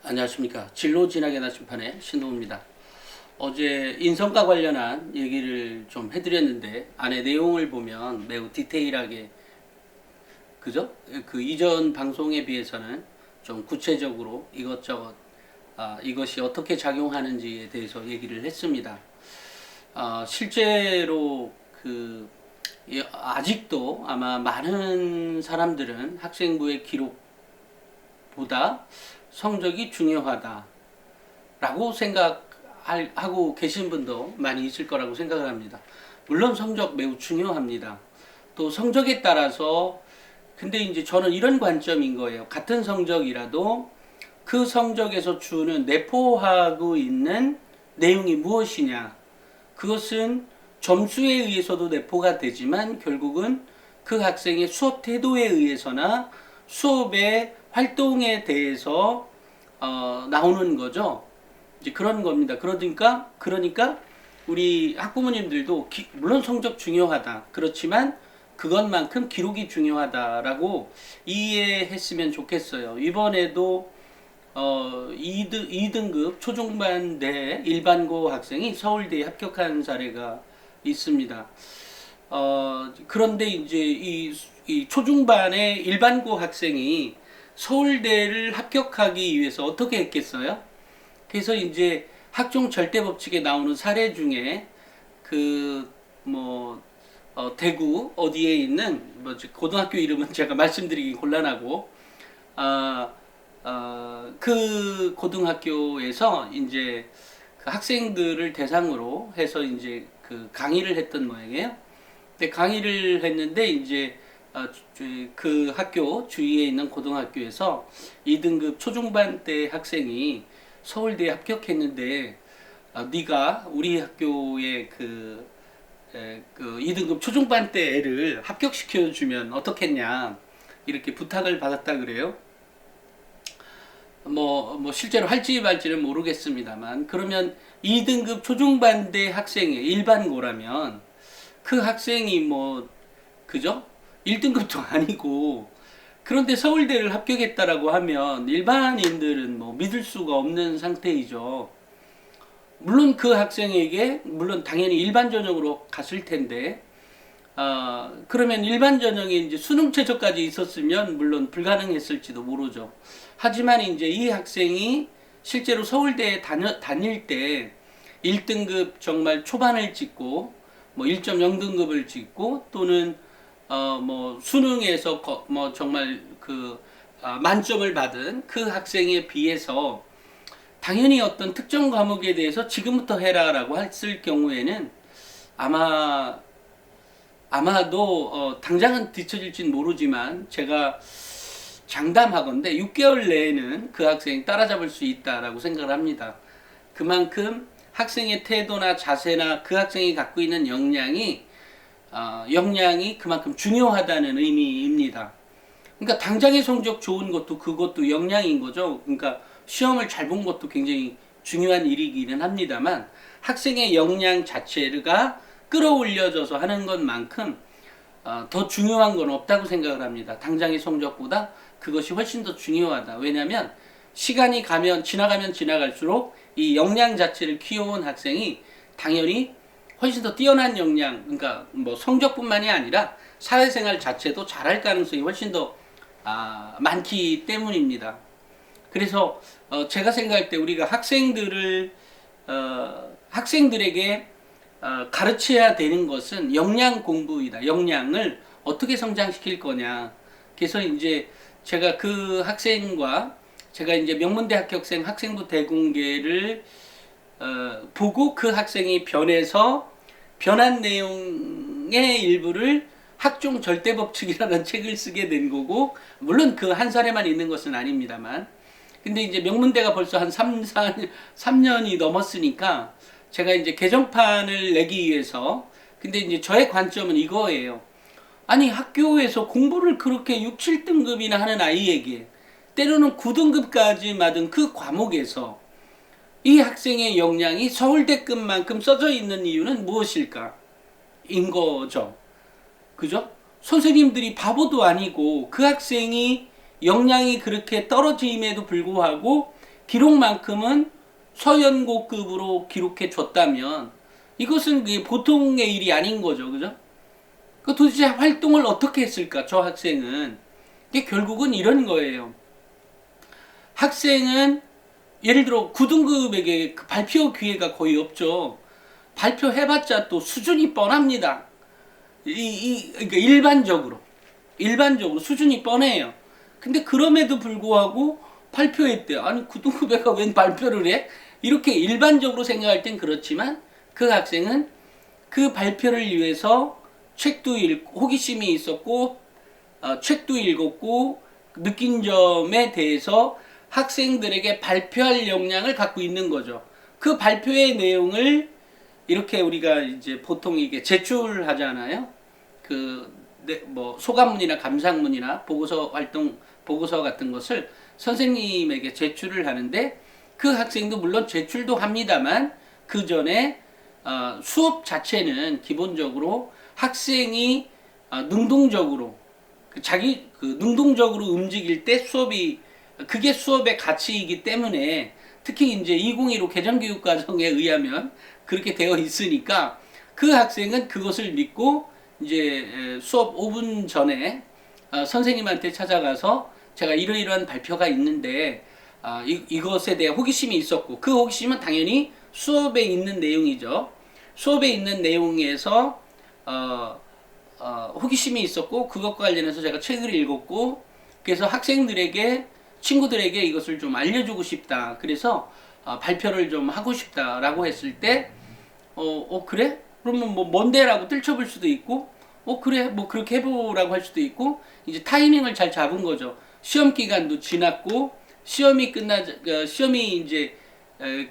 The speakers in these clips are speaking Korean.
안녕하십니까. 진로 진학의 나침판의 신동우입니다. 어제 인성과 관련한 얘기를 좀 해드렸는데 안에 내용을 보면 매우 디테일하게 그죠? 그 이전 방송에 비해서는 좀 구체적으로 이것저것 이것이 어떻게 작용하는지에 대해서 얘기를 했습니다. 실제로 아직도 아마 많은 사람들은 학생부의 기록보다 성적이 중요하다라고 생각하고 계신 분도 많이 있을 거라고 생각을 합니다. 물론 성적 매우 중요합니다. 또 성적에 따라서 근데 이제 저는 이런 관점인 거예요. 같은 성적이라도 그 성적에서 주는 내포하고 있는 내용이 무엇이냐. 그것은 점수에 의해서도 내포가 되지만 결국은 그 학생의 수업 태도에 의해서나 수업의 활동에 대해서 나오는 거죠. 이제 그런 겁니다. 그러니까 우리 학부모님들도 물론 성적 중요하다. 그렇지만 그것만큼 기록이 중요하다라고 이해했으면 좋겠어요. 이번에도 2등급 초중반대 일반고 학생이 서울대에 합격한 사례가 있습니다. 그런데 이제 이 초중반의 일반고 학생이 서울대를 합격하기 위해서 어떻게 했겠어요? 그래서 이제 학종 절대 법칙에 나오는 사례 중에 대구 어디에 있는 고등학교 이름은 제가 말씀드리기 곤란하고 그 고등학교에서 이제 그 학생들을 대상으로 해서 이제 그 강의를 했던 모양이에요. 근데 강의를 했는데 이제 그 학교 주위에 있는 고등학교에서 2등급 초중반 때 학생이 서울대에 합격했는데 네가 우리 학교에 그 2등급 초중반 때 애를 합격시켜 주면 어떻겠냐 이렇게 부탁을 받았다 그래요. 실제로 할지 말지는 모르겠습니다만 그러면 2등급 초중반 때 학생의 일반고라면 그 학생이 그죠? 1등급도 아니고 그런데 서울대를 합격했다라고 하면 일반인들은 믿을 수가 없는 상태이죠. 물론 그 학생에게 물론 당연히 일반 전형으로 갔을 텐데 그러면 일반 전형에 이제 수능 최저까지 있었으면 물론 불가능했을지도 모르죠. 하지만 이제 이 학생이 실제로 서울대에 다닐 때 1등급 정말 초반을 찍고 1.0등급을 찍고 또는 수능에서 정말 만점을 받은 그 학생에 비해서 당연히 어떤 특정 과목에 대해서 지금부터 해라라고 했을 경우에는 아마도 당장은 뒤처질진 모르지만 제가 장담하건대 6개월 내에는 그 학생이 따라잡을 수 있다라고 생각을 합니다. 그만큼 학생의 태도나 자세나 그 학생이 갖고 있는 역량이 그만큼 중요하다는 의미입니다. 그러니까 당장의 성적 좋은 것도 그것도 역량인 거죠. 그러니까 시험을 잘 본 것도 굉장히 중요한 일이기는 합니다만 학생의 역량 자체가 끌어올려져서 하는 것만큼 더 중요한 건 없다고 생각을 합니다. 당장의 성적보다 그것이 훨씬 더 중요하다. 왜냐하면 시간이 지나가면 지나갈수록 이 역량 자체를 키워온 학생이 당연히 훨씬 더 뛰어난 역량, 그러니까 성적뿐만이 아니라 사회생활 자체도 잘할 가능성이 훨씬 더 많기 때문입니다. 그래서 제가 생각할 때 우리가 학생들에게 가르쳐야 되는 것은 역량 공부이다. 역량을 어떻게 성장시킬 거냐. 그래서 이제 제가 그 학생과 제가 이제 명문대 합격생 학생부 대공개를 보고 그 학생이 변한 내용의 일부를 학종 절대법칙이라는 책을 쓰게 된 거고, 물론 그 한 사례만 있는 것은 아닙니다만. 근데 이제 명문대가 벌써 한 3년이 넘었으니까 제가 이제 개정판을 내기 위해서 근데 이제 저의 관점은 이거예요. 아니 학교에서 공부를 그렇게 6, 7등급이나 하는 아이에게 때로는 9등급까지 맞은 그 과목에서 이 학생의 역량이 서울대급만큼 써져 있는 이유는 무엇일까? 인 거죠. 그죠? 선생님들이 바보도 아니고 그 학생이 역량이 그렇게 떨어짐에도 불구하고 기록만큼은 서연고급으로 기록해 줬다면 이것은 보통의 일이 아닌 거죠. 그죠? 그 도대체 활동을 어떻게 했을까? 저 학생은. 이게 결국은 이런 거예요. 학생은 예를 들어 9등급에게 그 발표 기회가 거의 없죠. 발표해봤자 또 수준이 뻔합니다. 그러니까 일반적으로 수준이 뻔해요. 근데 그럼에도 불구하고 발표했대요. 아니 9등급애가 웬 발표를 해? 이렇게 일반적으로 생각할 땐 그렇지만 그 학생은 그 발표를 위해서 책도 읽고 호기심이 있었고 책도 읽었고 느낀 점에 대해서 학생들에게 발표할 역량을 갖고 있는 거죠. 그 발표의 내용을 이렇게 우리가 이제 보통 이게 제출하잖아요. 뭐 소감문이나 감상문이나 보고서 같은 것을 선생님에게 제출을 하는데 그 학생도 물론 제출도 합니다만 그 전에 수업 자체는 기본적으로 학생이 능동적으로 능동적으로 움직일 때 그게 수업의 가치이기 때문에 특히 이제 2015 개정교육과정에 의하면 그렇게 되어 있으니까 그 학생은 그것을 믿고 이제 수업 5분 전에 선생님한테 찾아가서 제가 이러이러한 발표가 있는데 이것에 대해 호기심이 있었고 그 호기심은 당연히 수업에 있는 내용이죠. 수업에 있는 내용에서 호기심이 있었고 그것과 관련해서 제가 책을 읽었고 그래서 친구들에게 이것을 좀 알려주고 싶다. 그래서 발표를 좀 하고 싶다라고 했을 때 그래? 그러면 뭐 뭔데라고 뜰쳐볼 수도 있고 그래 뭐 그렇게 해보라고 할 수도 있고 이제 타이밍을 잘 잡은 거죠. 시험 기간도 지났고 시험이 이제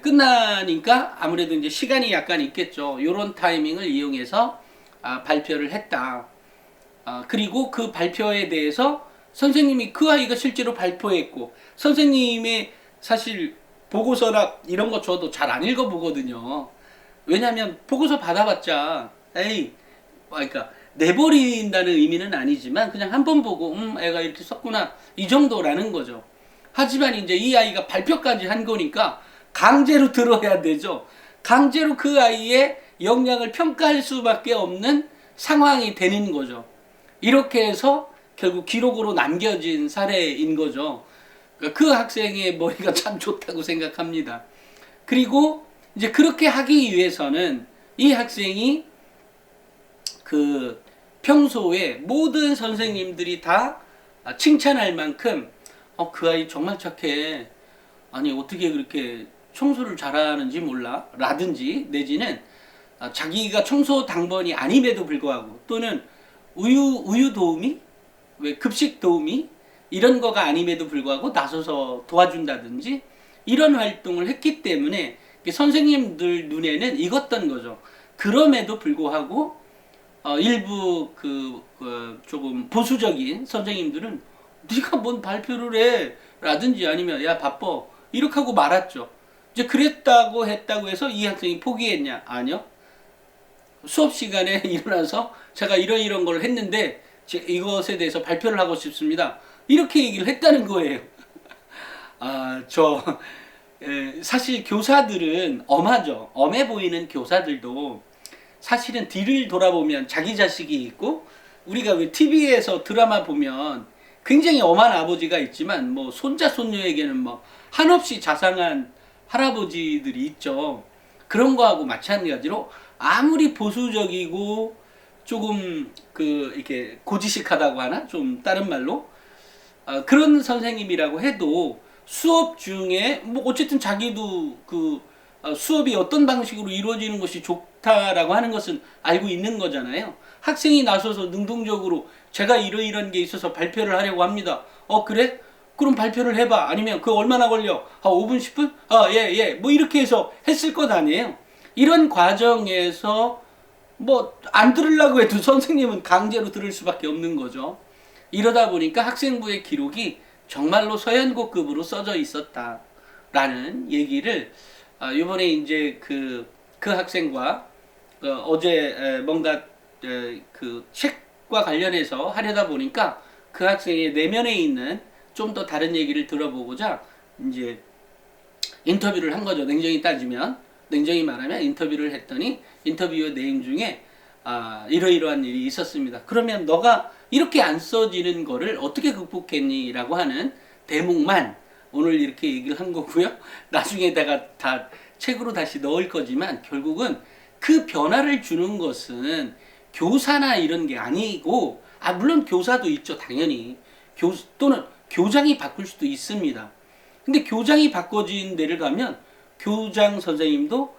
끝나니까 아무래도 이제 시간이 약간 있겠죠. 요런 타이밍을 이용해서 발표를 했다. 그리고 그 발표에 대해서 선생님이 그 아이가 실제로 발표했고 선생님의 사실 보고서나 이런 거 저도 잘 안 읽어보거든요. 왜냐하면 보고서 받아봤자 그러니까 내버린다는 의미는 아니지만 그냥 한 번 보고 애가 이렇게 썼구나 이 정도라는 거죠. 하지만 이제 이 아이가 발표까지 한 거니까 강제로 들어야 되죠. 강제로 그 아이의 역량을 평가할 수밖에 없는 상황이 되는 거죠. 이렇게 해서 결국 기록으로 남겨진 사례인 거죠. 그 학생의 머리가 참 좋다고 생각합니다. 그리고 이제 그렇게 하기 위해서는 이 학생이 그 평소에 모든 선생님들이 다 칭찬할 만큼 그 아이 정말 착해. 아니 어떻게 그렇게 청소를 잘하는지 몰라. 라든지 내지는 자기가 청소 당번이 아님에도 불구하고 또는 우유 도우미? 왜 급식 도우미? 이런 거가 아님에도 불구하고 나서서 도와준다든지 이런 활동을 했기 때문에 선생님들 눈에는 익었던 거죠. 그럼에도 불구하고 일부 조금 보수적인 선생님들은 네가 뭔 발표를 해 라든지 아니면 야 바빠 이렇게 하고 말았죠. 이제 그랬다고 했다고 해서 이 학생이 포기했냐? 아니요. 수업 시간에 일어나서 제가 이런 걸 했는데 이것에 대해서 발표를 하고 싶습니다. 이렇게 얘기를 했다는 거예요. 사실 교사들은 엄하죠. 엄해 보이는 교사들도 사실은 뒤를 돌아보면 자기 자식이 있고 우리가 왜 TV에서 드라마 보면 굉장히 엄한 아버지가 있지만 뭐 손자 손녀에게는 뭐 한없이 자상한 할아버지들이 있죠. 그런 거하고 마찬가지로 아무리 보수적이고 조금 이렇게 고지식하다고 하나 좀 다른 말로 그런 선생님이라고 해도 수업 중에 뭐 어쨌든 자기도 수업이 어떤 방식으로 이루어지는 것이 좋다라고 하는 것은 알고 있는 거잖아요. 학생이 나서서 능동적으로 제가 이런 게 있어서 발표를 하려고 합니다. 그래? 그럼 발표를 해봐. 아니면 그거 얼마나 걸려? 5분, 10분? 예. 뭐 이렇게 해서 했을 것 아니에요. 이런 과정에서 뭐 안 들으려고 해도 선생님은 강제로 들을 수밖에 없는 거죠. 이러다 보니까 학생부의 기록이 정말로 서연고급으로 써져 있었다라는 얘기를 이번에 이제 그 학생과 어제 뭔가 그 책과 관련해서 하려다 보니까 그 학생의 내면에 있는 좀 더 다른 얘기를 들어보고자 이제 인터뷰를 한 거죠. 냉정히 따지면, 냉정히 말하면 인터뷰를 했더니 인터뷰의 내용 중에 이러이러한 일이 있었습니다. 그러면 너가 이렇게 안 써지는 거를 어떻게 극복했니? 라고 하는 대목만 오늘 이렇게 얘기를 한 거고요. 나중에 내가 다 책으로 다시 넣을 거지만 결국은 그 변화를 주는 것은 교사나 이런 게 아니고, 물론 교사도 있죠. 당연히. 또는 교장이 바꿀 수도 있습니다. 근데 교장이 바꿔진 데를 가면 교장 선생님도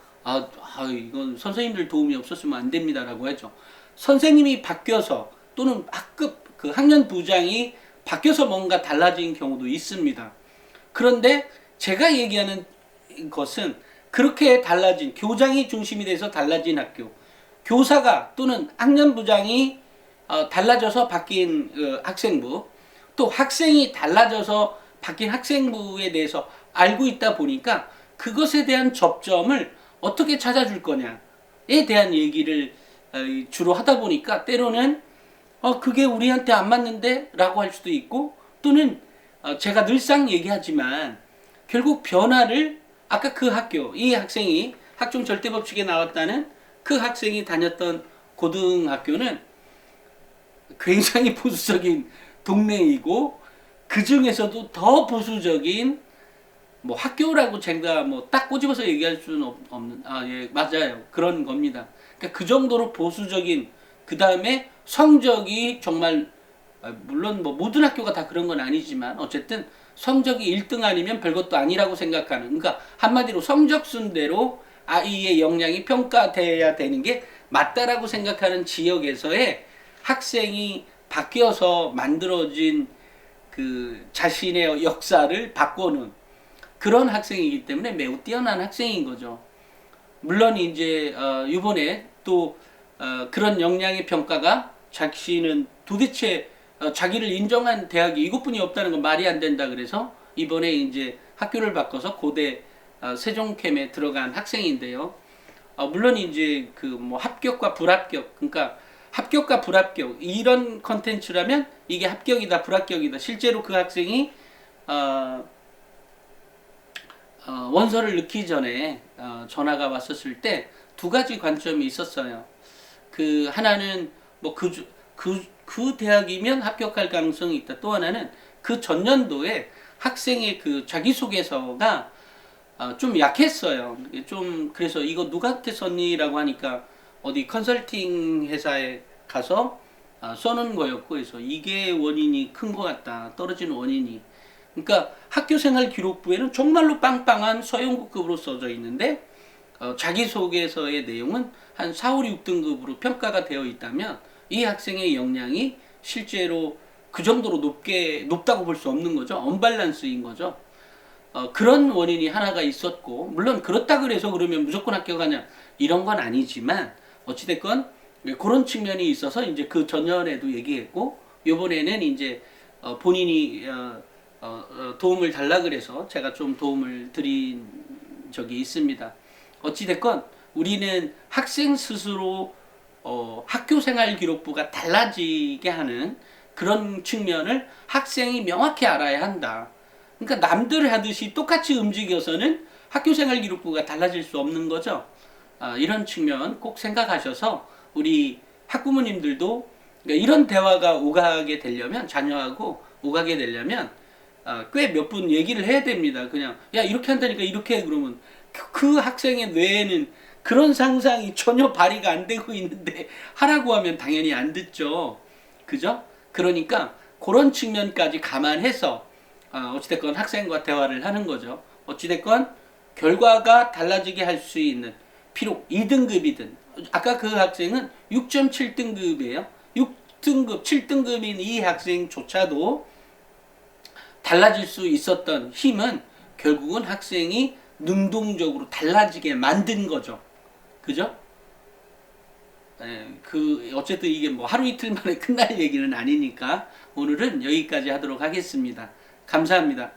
이건 선생님들 도움이 없었으면 안 됩니다라고 하죠. 선생님이 바뀌어서 또는 학급 그 학년 부장이 바뀌어서 뭔가 달라진 경우도 있습니다. 그런데 제가 얘기하는 것은 그렇게 달라진, 교장이 중심이 돼서 달라진 학교, 교사가 또는 학년 부장이 달라져서 바뀐 학생부, 또 학생이 달라져서 바뀐 학생부에 대해서 알고 있다 보니까 그것에 대한 접점을 어떻게 찾아줄 거냐에 대한 얘기를 주로 하다 보니까 때로는 그게 우리한테 안 맞는데? 라고 할 수도 있고, 또는 제가 늘상 얘기하지만 결국 변화를 아까 그 학교, 이 학생이 학종 절대법칙에 나왔다는 그 학생이 다녔던 고등학교는 굉장히 보수적인 동네이고, 그 중에서도 더 보수적인 학교라고 제가 딱 꼬집어서 얘기할 수는 없는, 예, 맞아요. 그런 겁니다. 그러니까 그 정도로 보수적인, 그 다음에 성적이 정말, 물론 모든 학교가 다 그런 건 아니지만, 어쨌든 성적이 1등 아니면 별것도 아니라고 생각하는, 그러니까 한마디로 성적 순대로 아이의 역량이 평가돼야 되는 게 맞다라고 생각하는 지역에서의 학생이 바뀌어서 만들어진 그 자신의 역사를 바꾸는 그런 학생이기 때문에 매우 뛰어난 학생인 거죠. 물론 이제 이번에 또 그런 역량의 평가가 자신은 도대체 자기를 인정한 대학이 이것뿐이 없다는 건 말이 안 된다 그래서 이번에 이제 학교를 바꿔서 고대 세종캠에 들어간 학생인데요. 물론 이제 그 합격과 불합격, 그러니까 합격과 불합격 이런 컨텐츠라면 이게 합격이다 불합격이다. 실제로 그 학생이 원서를 넣기 전에 전화가 왔었을 때 두 가지 관점이 있었어요. 그 하나는 그 대학이면 합격할 가능성이 있다. 또 하나는 그 전년도에 학생의 그 자기소개서가 좀 약했어요. 좀 그래서 이거 누구한테 썼니라고 하니까 어디 컨설팅 회사에 가서 써놓은 거였고, 그래서 이게 원인이 큰 것 같다. 떨어지는 원인이. 그러니까 학교생활 기록부에는 정말로 빵빵한 서영국급으로 써져 있는데 자기소개서의 내용은 한 4, 5, 6등급으로 평가가 되어 있다면 이 학생의 역량이 실제로 그 정도로 높다고 볼 수 없는 거죠. 언밸런스인 거죠. 그런 원인이 하나가 있었고, 물론 그렇다 그래서 그러면 무조건 합격하냐 이런 건 아니지만 어찌됐건 그런 측면이 있어서 이제 그 전년에도 얘기했고, 요번에는 이제 본인이 도움을 달라 그래서 제가 좀 도움을 드린 적이 있습니다. 어찌됐건 우리는 학생 스스로 학교생활 기록부가 달라지게 하는 그런 측면을 학생이 명확히 알아야 한다. 그러니까 남들 하듯이 똑같이 움직여서는 학교생활 기록부가 달라질 수 없는 거죠. 이런 측면 꼭 생각하셔서 우리 학부모님들도 그러니까 이런 대화가 오가게 되려면, 자녀하고 오가게 되려면 꽤 몇 분 얘기를 해야 됩니다. 그냥 야 이렇게 한다니까 이렇게 해 그러면 그 학생의 뇌에는 그런 상상이 전혀 발휘가 안 되고 있는데 하라고 하면 당연히 안 듣죠. 그죠? 그러니까 그런 측면까지 감안해서 어찌됐건 학생과 대화를 하는 거죠. 어찌됐건 결과가 달라지게 할 수 있는, 비록 2등급이든 아까 그 학생은 6.7등급이에요. 6등급, 7등급인 이 학생조차도 달라질 수 있었던 힘은 결국은 학생이 능동적으로 달라지게 만든 거죠. 그죠? 어쨌든 이게 하루 이틀 만에 끝날 얘기는 아니니까 오늘은 여기까지 하도록 하겠습니다. 감사합니다.